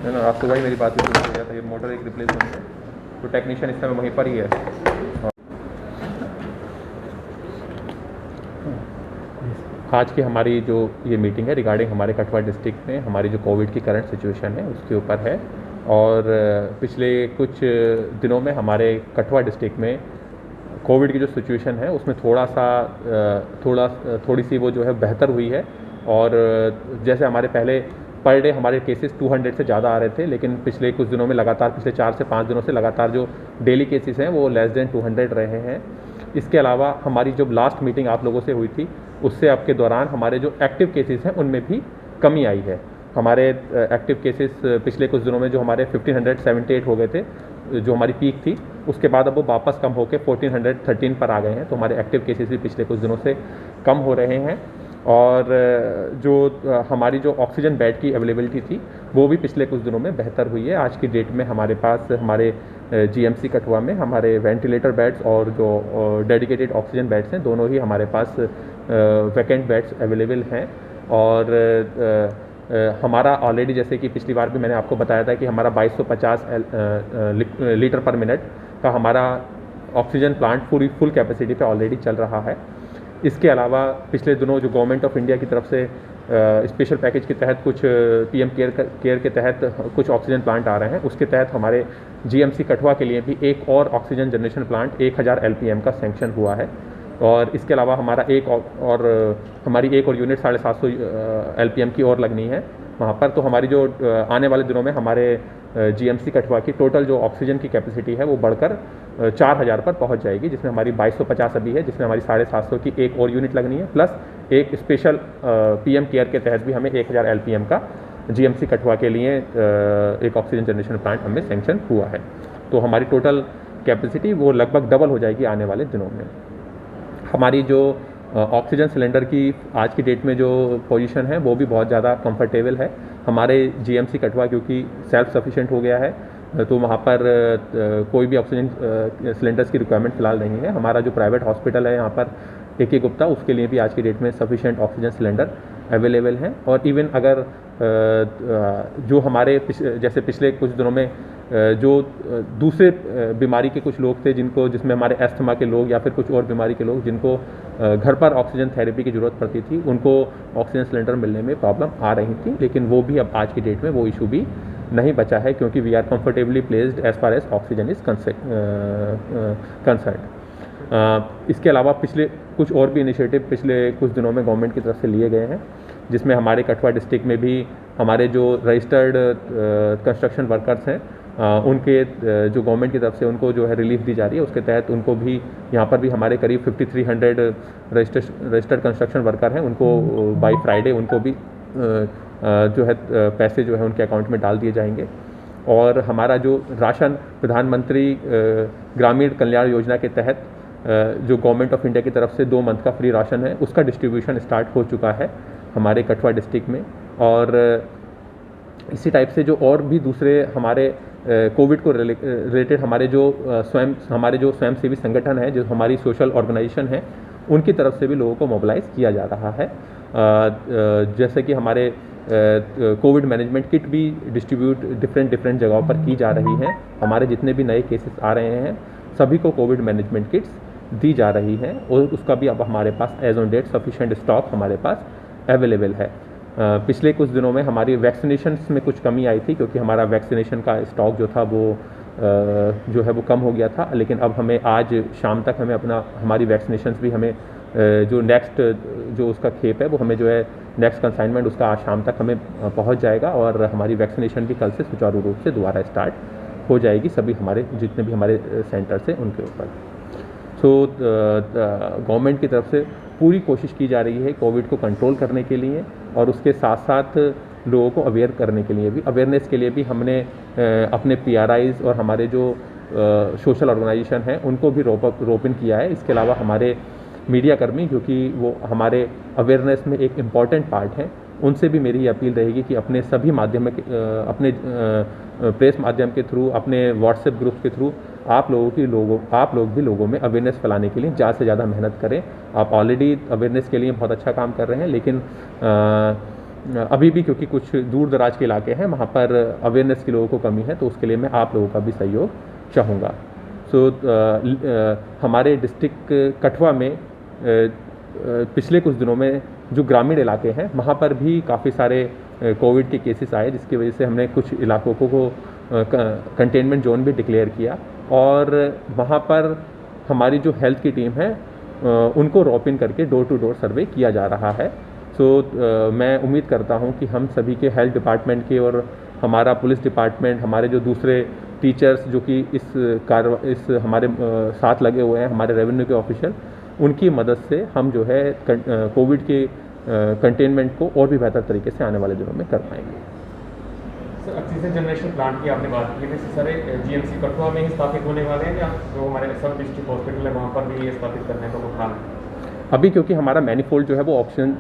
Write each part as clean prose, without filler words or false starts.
है ना। आज सुबह ही मेरी बात हुई हो गया था, ये मोटर एक रिप्लेस होनी है, तो टेक्नीशियन इस समय वहीं पर ही है। आज की हमारी जो ये मीटिंग है रिगार्डिंग हमारे कठुआ डिस्ट्रिक्ट में हमारी जो कोविड की करंट सिचुएशन है उसके ऊपर है। और पिछले कुछ दिनों में हमारे कठुआ डिस्ट्रिक्ट में कोविड की जो सिचुएशन है उसमें थोड़ी सी वो जो है बेहतर हुई है। और जैसे हमारे पहले पर डे हमारे केसेस 200 से ज़्यादा आ रहे थे, लेकिन पिछले कुछ दिनों में लगातार पिछले 4 से 5 दिनों से लगातार जो डेली केसेस हैं वो लेस देन 200 रहे हैं। इसके अलावा हमारी जो लास्ट मीटिंग आप लोगों से हुई थी उससे अब के दौरान हमारे जो एक्टिव केसेस हैं उनमें भी कमी आई है। हमारे एक्टिव केसेस पिछले कुछ दिनों में जो हमारे 1578 हो गए थे, जो हमारी पीक थी, उसके बाद अब वो वापस कम होकर 1413 पर आ गए हैं। तो हमारे एक्टिव केसेस भी पिछले कुछ दिनों से कम हो रहे हैं। और जो हमारी जो ऑक्सीजन बेड की अवेलेबिलिटी थी वो भी पिछले कुछ दिनों में बेहतर हुई है। आज की डेट में हमारे पास हमारे जीएमसी कठुआ में हमारे वेंटिलेटर बेड्स और जो डेडिकेटेड ऑक्सीजन बेड्स हैं दोनों ही हमारे पास वैकेंट बेड्स अवेलेबल हैं। और हमारा ऑलरेडी जैसे कि पिछली बार भी मैंने आपको बताया था कि हमारा 2250 लीटर पर मिनट का हमारा ऑक्सीजन प्लांट पूरी फुल कैपेसिटी पे ऑलरेडी चल रहा है। इसके अलावा पिछले दिनों जो गवर्नमेंट ऑफ इंडिया की तरफ से स्पेशल पैकेज के तहत कुछ पीएम केयर के तहत कुछ ऑक्सीजन प्लांट आ रहे हैं, उसके तहत हमारे जीएमसी कठुआ के लिए भी एक और ऑक्सीजन जनरेशन प्लांट 1000 एलपीएम का सैंक्शन हुआ है। और इसके अलावा हमारा हमारी एक और यूनिट 750 एलपीएम की और लगनी है वहाँ पर। तो हमारी जो आने वाले दिनों में हमारे जीएमसी कठुआ की टोटल जो ऑक्सीजन की कैपेसिटी है वो बढ़कर 4000 पर पहुंच जाएगी, जिसमें हमारी 2250 अभी है, जिसमें हमारी 750 की एक और यूनिट लगनी है, प्लस एक स्पेशल पीएम केयर के तहत भी हमें 1000 एलपीएम का जीएमसी कठुआ के लिए एक ऑक्सीजन जनरेशन प्लांट हमें सैंक्शन हुआ है। तो हमारी टोटल कैपेसिटी वो लगभग डबल हो जाएगी आने वाले दिनों में। हमारी जो ऑक्सीजन सिलेंडर की आज की डेट में जो पोजीशन है वो भी बहुत ज़्यादा कंफर्टेबल है। हमारे जीएमसी कठुआ क्योंकि सेल्फ सफिशिएंट हो गया है, तो वहाँ पर कोई भी ऑक्सीजन सिलेंडर्स की रिक्वायरमेंट फ़िलहाल नहीं है। हमारा जो प्राइवेट हॉस्पिटल है यहाँ पर AK गुप्ता, उसके लिए भी आज की डेट में सफिशिएंट ऑक्सीजन सिलेंडर अवेलेबल हैं। और इवन अगर जो हमारे जैसे पिछले कुछ दिनों में जो दूसरे बीमारी के कुछ लोग थे जिसमें हमारे अस्थमा के लोग या फिर कुछ और बीमारी के लोग जिनको घर पर ऑक्सीजन थेरेपी की ज़रूरत पड़ती थी, उनको ऑक्सीजन सिलेंडर मिलने में प्रॉब्लम आ रही थी, लेकिन वो भी अब आज की डेट में वो इशू भी नहीं बचा है, क्योंकि we are comfortably placed as far as oxygen is concern. इसके अलावा पिछले कुछ और भी इनिशिएटिव पिछले कुछ दिनों में गवर्नमेंट की तरफ से लिए गए हैं, जिसमें हमारे कठुआ डिस्ट्रिक्ट में भी हमारे जो रजिस्टर्ड कंस्ट्रक्शन वर्कर्स हैं उनके जो गवर्नमेंट की तरफ से उनको जो है रिलीफ दी जा रही है, उसके तहत उनको भी यहाँ पर भी हमारे करीब 5300 रजिस्टर्ड कंस्ट्रक्शन वर्कर हैं, उनको बाई फ्राइडे उनको भी जो है पैसे जो है उनके अकाउंट में डाल दिए जाएंगे। और हमारा जो राशन प्रधानमंत्री ग्रामीण कल्याण योजना के तहत जो गवर्नमेंट ऑफ इंडिया की तरफ से 2 मंथ का फ्री राशन है उसका डिस्ट्रीब्यूशन स्टार्ट हो चुका है हमारे कठुआ डिस्ट्रिक्ट में। और इसी टाइप से जो और भी दूसरे हमारे कोविड को रिलेटेड हमारे जो स्वयंसेवी संगठन है, जो हमारी सोशल ऑर्गेनाइजेशन है, उनकी तरफ से भी लोगों को मोबिलाइज़ किया जा रहा है। जैसे कि हमारे कोविड मैनेजमेंट किट भी डिस्ट्रीब्यूट डिफरेंट जगहों पर की जा रही हैं। हमारे जितने भी नए केसेस आ रहे हैं सभी को कोविड मैनेजमेंट किट्स दी जा रही हैं, और उसका भी अब हमारे पास as on date sufficient stock हमारे पास अवेलेबल है। पिछले कुछ दिनों में हमारी वैक्सीनेशंस में कुछ कमी आई थी, क्योंकि हमारा वैक्सीनेशन का स्टॉक जो था वो जो है वो कम हो गया था, लेकिन अब हमें आज शाम तक हमें हमारी वैक्सीनेशंस भी हमें जो नेक्स्ट जो उसका खेप है वो हमें जो है नेक्स्ट कंसाइनमेंट उसका आज शाम तक हमें पहुंच जाएगा, और हमारी वैक्सीनेशन भी कल से सुचारू रूप से दोबारा स्टार्ट हो जाएगी सभी हमारे जितने भी हमारे सेंटर्स हैं उनके ऊपर। सो गवर्नमेंट की तरफ से पूरी कोशिश की जा रही है कोविड को कंट्रोल करने के लिए, और उसके साथ साथ लोगों को अवेयर करने के लिए भी, अवेयरनेस के लिए भी हमने अपने PRIs और हमारे जो सोशल ऑर्गेनाइजेशन हैं उनको भी रोप इन किया है। इसके अलावा हमारे मीडिया कर्मी, क्योंकि वो हमारे अवेयरनेस में एक इम्पॉर्टेंट पार्ट हैं, उनसे भी मेरी अपील रहेगी कि अपने सभी माध्यम अपने प्रेस माध्यम के थ्रू, अपने व्हाट्सएप ग्रुप के थ्रू आप लोग भी लोगों में अवेयरनेस फैलाने के लिए ज़्यादा से ज़्यादा मेहनत करें। आप ऑलरेडी अवेयरनेस के लिए बहुत अच्छा काम कर रहे हैं, लेकिन अभी भी क्योंकि कुछ दूर दराज के इलाके हैं वहाँ पर अवेयरनेस की लोगों को कमी है, तो उसके लिए मैं आप लोगों का भी सहयोग चाहूँगा। हमारे डिस्ट्रिक्ट कठुआ में पिछले कुछ दिनों में जो ग्रामीण इलाके हैं वहाँ पर भी काफ़ी सारे कोविड के केसेस आए, जिसकी वजह से हमने कुछ इलाकों को कंटेनमेंट जोन भी डिक्लेयर किया और वहाँ पर हमारी जो हेल्थ की टीम है उनको रॉप इन करके डोर टू डोर सर्वे किया जा रहा है। मैं उम्मीद करता हूँ कि हम सभी के हेल्थ डिपार्टमेंट के और हमारा पुलिस डिपार्टमेंट, हमारे जो दूसरे टीचर्स जो कि इस हमारे साथ लगे हुए हैं, हमारे रेवेन्यू के ऑफिशियल, उनकी मदद से हम जो है कोविड के कंटेनमेंट को और भी बेहतर तरीके से आने वाले दिनों में कर पाएंगे। सर, ऑक्सीजन जनरेशन प्लांट की आपने बात की है, सारे जीएमसी कठुआ में ही स्थापित होने वाले हैं या जो हमारे सब डिस्ट्रिक्ट हॉस्पिटल है वहाँ पर भी ये स्थापित करने का कोई प्लान है? अभी क्योंकि हमारा मैनीफोल्ड जो है वो ऑक्सीजन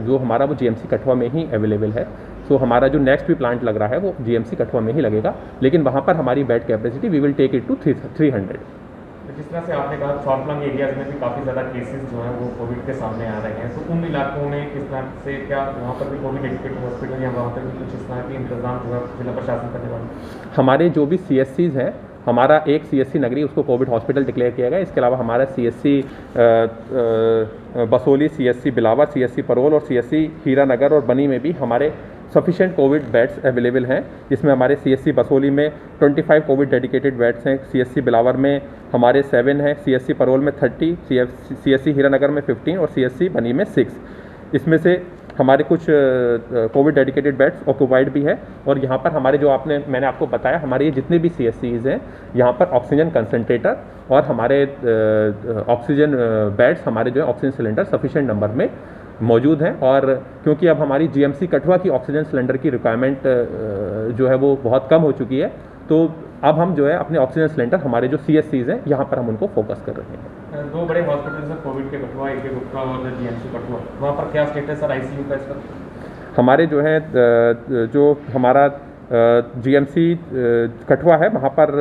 जो हमारा वो जीएमसी कठुआ में ही अवेलेबल है, सो हमारा जो नेक्स्ट भी प्लांट लग रहा है वो जीएमसी कठुआ में ही लगेगा, लेकिन वहाँ पर हमारी bed capacity we will take it to 300। जिस तरह से आपने कहा फार-फ्लंग एरियाज़ में भी काफ़ी ज़्यादा केसेस जो हैं वो कोविड के सामने आ रहे हैं, तो उन इलाकों में किस तरह से क्या वहाँ पर भी कोविड डेडिकेटेड हॉस्पिटल या वहाँ पर भी कुछ इस तरह के इंतजाम जो है जिला प्रशासन करने वाले? हमारे जो भी CSCs हैं, हमारा एक CSC नगरी उसको कोविड हॉस्पिटल डिक्लेयर किया गया। इसके अलावा हमारा CSC बसोली, CSC बिलावर, CSC परवल और CSC हीरानगर और बनी में भी हमारे सफिशिएंट कोविड बेड्स अवेलेबल हैं, जिसमें हमारे CSC बसोली में 25 कोविड डेडिकेटेड बेड्स हैं, CSC बिलावर में हमारे 7 हैं, CSC परवल में 30, CSC हीरानगर में 15 और CSC बनी में 6। इसमें से हमारे कुछ कोविड डेडिकेटेड बेड्स ऑक्यूपाइड भी है और यहाँ पर हमारे जो मैंने आपको बताया, हमारे ये जितने भी CSCs हैं यहाँ पर ऑक्सीजन कंसनट्रेटर और हमारे ऑक्सीजन बेड्स, हमारे जो है ऑक्सीजन सिलेंडर सफिशिएंट नंबर में मौजूद हैं। और क्योंकि अब हमारी GMC कठुआ की ऑक्सीजन सिलेंडर की रिक्वायरमेंट जो है वो बहुत कम हो चुकी है, तो अब हम जो है अपने ऑक्सीजन सिलेंडर हमारे जो CSCs हैं यहाँ पर हम उनको फोकस कर रहे हैं। दो बड़े हॉस्पिटल हैं कोविड के कठुआ, एक गुप्ता और GMC कठुआ, वहाँ पर क्या स्टेटस है ICU का इसका? हमारे जो है जो हमारा GMC कठुआ है वहाँ पर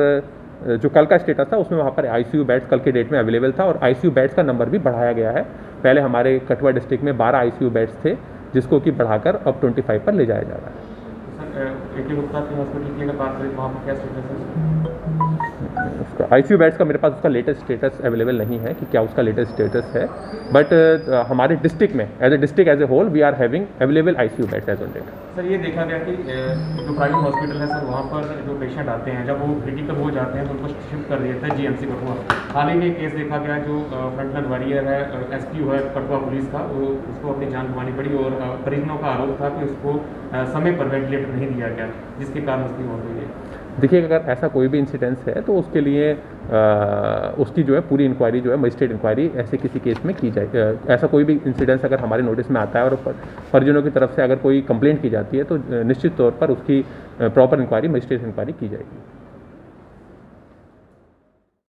जो कल का स्टेटस था उसमें वहाँ पर ICU बेड्स कल के डेट में अवेलेबल था और ICU बेड्स का नंबर भी बढ़ाया गया है। पहले हमारे कठुआ डिस्ट्रिक्ट में 12 ICU बेड्स थे, जिसको कि बढ़ाकर अब 25 पर ले जाया जा रहा है। सर, एक गुप्ता के हॉस्पिटल की अगर बात करें वहाँ पर क्या स्टेटस है उसका? ICU बेड्स का मेरे पास उसका लेटेस्ट स्टेटस अवेलेबल नहीं है कि क्या उसका लेटेस्ट स्टेटस है, बट हमारे डिस्ट्रिक्ट में as a whole we are having available ICU beds as on date. Sir, ये देखा गया कि जो प्राइवेट हॉस्पिटल है सर, वहाँ पर जो पेशेंट आते हैं जब वो क्रिटिकल हो जाते हैं तो उनको शिफ्ट कर दिया था GMC कठुआ। हाल ही में केस देखा गया, जो फ्रंटलाइन वॉरियर है SPO है कठुआ पुलिस का, वो उसको अपनी जान गंवानी पड़ी और परिजनों का आरोप था कि उसको समय पर वेंटिलेटर नहीं दिया गया, जिसके कारण उसकी मौत हुई है। देखिए, अगर ऐसा कोई भी इंसिडेंस है तो उसके लिए उसकी जो है पूरी इंक्वायरी जो है मजिस्ट्रेट इंक्वायरी ऐसे किसी केस में की जाए। ऐसा कोई भी इंसिडेंस अगर हमारे नोटिस में आता है और परिजनों की तरफ से अगर कोई कंप्लेंट की जाती है तो निश्चित तौर पर उसकी प्रॉपर इंक्वायरी मजिस्ट्रेट इंक्वायरी की जाएगी।